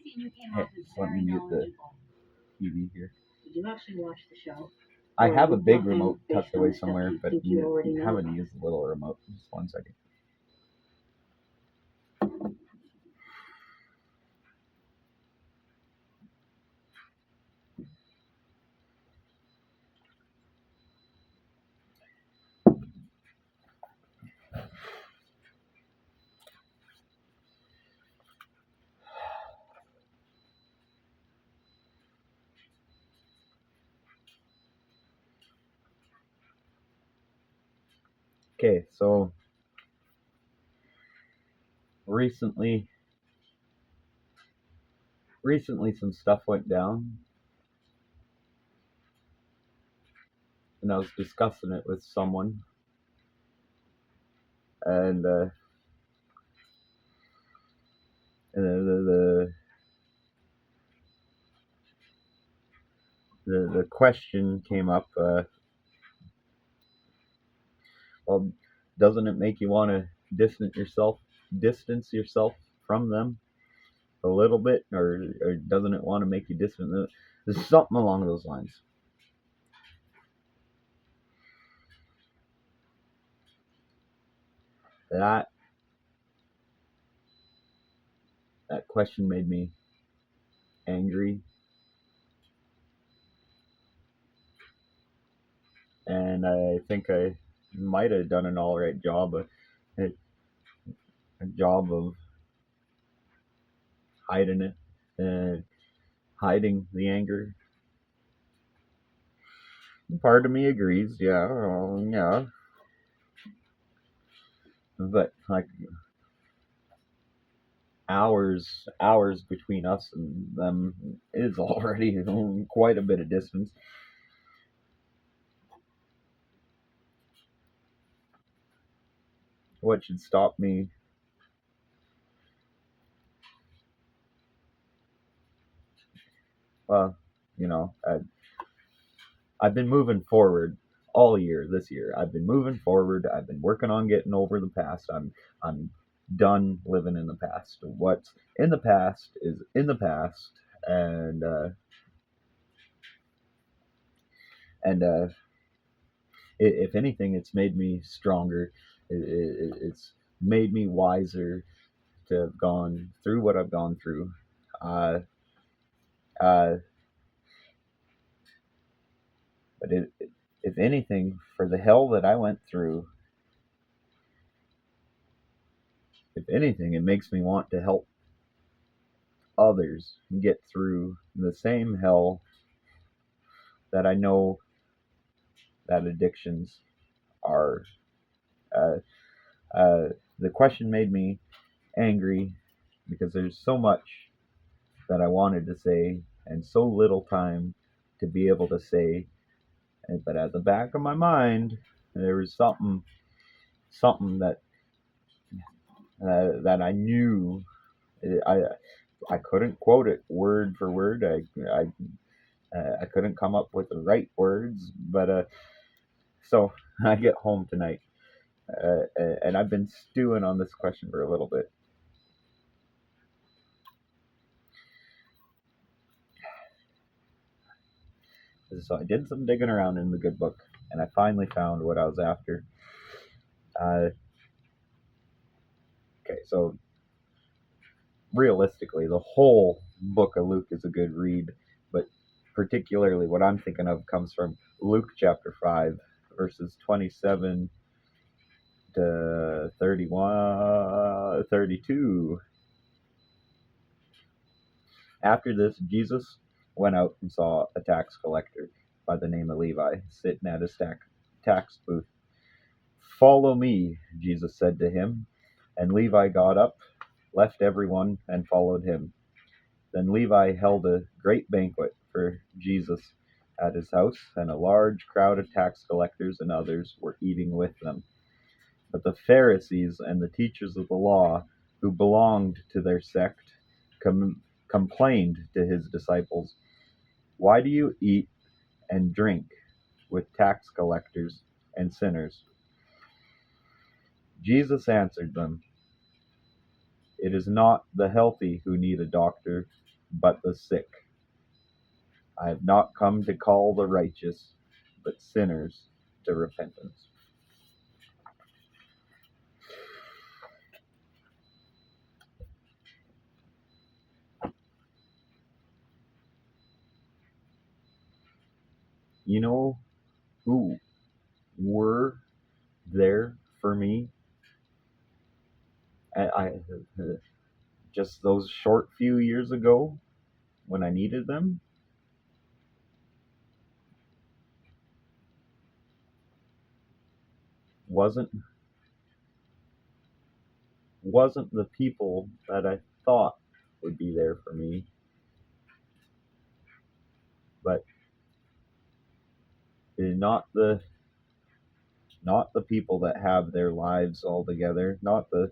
Hey, so let me mute the TV here. Did you actually watch the show? I have a big remote tucked away somewhere, but you haven't used the little remote. Just 1 second. Okay, so recently some stuff went down, and I was discussing it with someone, and the question came up. Well, doesn't it make you want to distance yourself from them a little bit, or doesn't it want to make you distant? There's something along those lines. That question made me angry, and I think I might have done an all right job, a job of hiding it, hiding the anger. Part of me agrees, yeah, well, yeah, but like hours between us and them is already quite a bit of distance. What should stop me? Well, you know, I've been moving forward all year this year. I've been moving forward. I've been working on getting over the past. I'm done living in the past. What's in the past is in the past, and and if anything, it's made me stronger. It's made me wiser to have gone through what I've gone through. Uh, uh, but if anything, for the hell that I went through, if anything, it makes me want to help others get through the same hell that I know that addictions are. Uh, the question made me angry because there's so much that I wanted to say and so little time to be able to say. But at the back of my mind, there was something that I knew. I I couldn't quote it word for word. I couldn't come up with the right words, but so I get home tonight, and I've been stewing on this question for a little bit. So I did some digging around in the good book, and I finally found what I was after. Okay, so realistically, the whole book of Luke is a good read, but particularly what I'm thinking of comes from Luke chapter 5, verses 27 to 31, 32. After this, Jesus went out and saw a tax collector by the name of Levi sitting at his tax booth. "Follow me," Jesus said to him. And Levi got up, left everyone, and followed him. Then Levi held a great banquet for Jesus at his house, and a large crowd of tax collectors and others were eating with them. But the Pharisees and the teachers of the law, who belonged to their sect, complained to his disciples, "Why do you eat and drink with tax collectors and sinners?" Jesus answered them, It is not the healthy who need a doctor, but the sick. I have not come to call the righteous, but sinners to repentance. You know who were there for me? I just those short few years ago when I needed them wasn't wasn't the people that I thought would be there for me, but not the people that have their lives all together, not the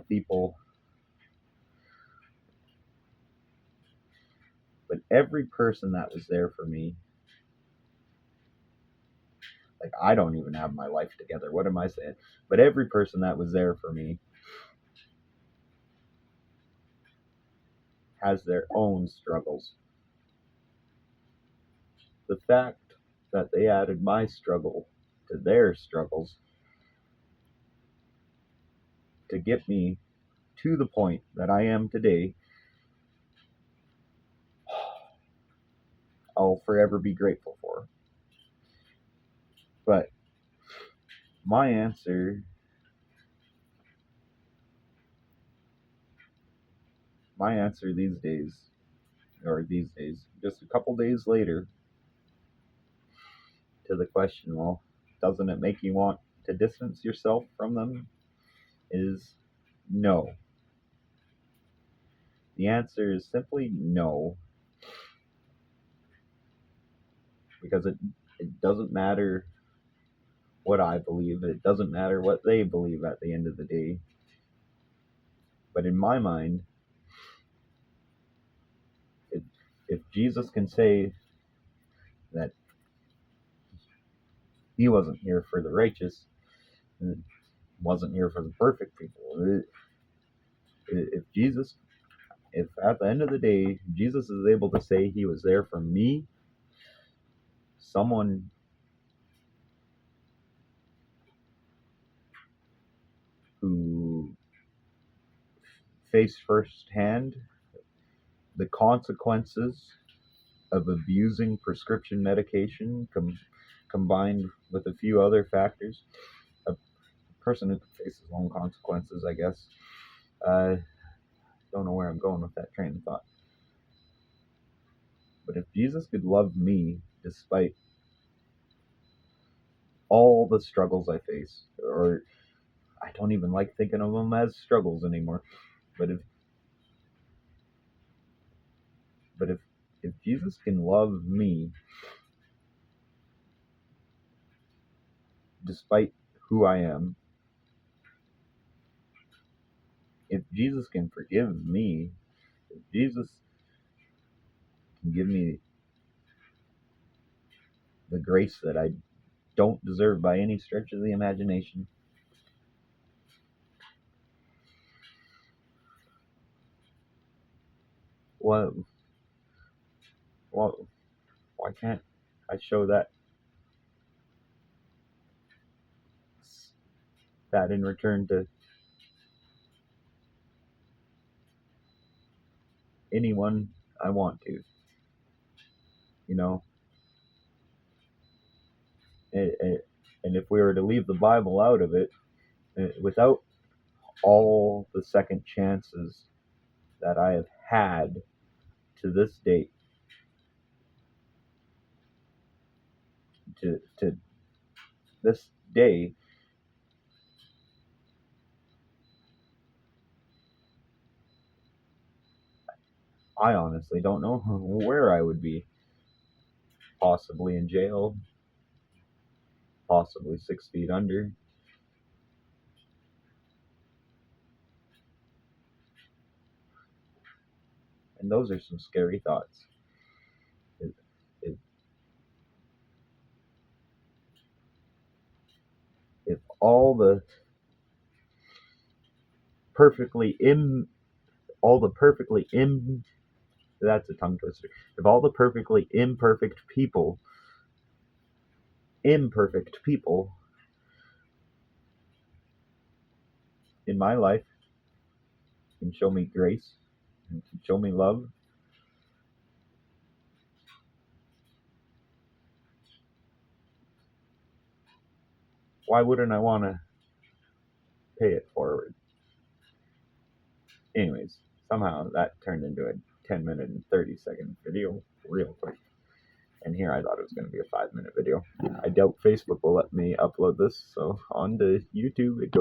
people, but every person that was there for me. Like, I don't even have my life together. What am I saying? But every person that was there for me has their own struggles. The fact that they added my struggle to their struggles to get me to the point that I am today, I'll forever be grateful for. But my answer these days, just a couple days later, to the question, well, doesn't it make you want to distance yourself from them? Is no. The answer is simply no, because it doesn't matter what I believe, it doesn't matter what they believe at the end of the day. But in my mind, if Jesus can say that he wasn't here for the righteous, wasn't here for the perfect people, if at the end of the day Jesus is able to say he was there for me, someone who faced firsthand the consequences of abusing prescription medication combined with a few other factors, a person who faces his own consequences, I guess. Don't know where I'm going with that train of thought. But if Jesus could love me despite all the struggles I face, or I don't even like thinking of them as struggles anymore, but if Jesus can love me despite who I am, if Jesus can forgive me, if Jesus can give me the grace that I don't deserve by any stretch of the imagination, what, what, why can't I show that in return to anyone I want to, you know? And if we were to leave the Bible out of it, without all the second chances that I have had to this date, to this day, I honestly don't know where I would be. Possibly in jail, possibly 6 feet under. And those are some scary thoughts. If, if, if all the that's a tongue twister. If all the perfectly imperfect people in my life can show me grace and can show me love, why wouldn't I want to pay it forward? Anyways, somehow that turned into a 10-minute and 30-second video real quick. And here I thought it was going to be a 5-minute video. I doubt Facebook will let me upload this, so on to YouTube it goes.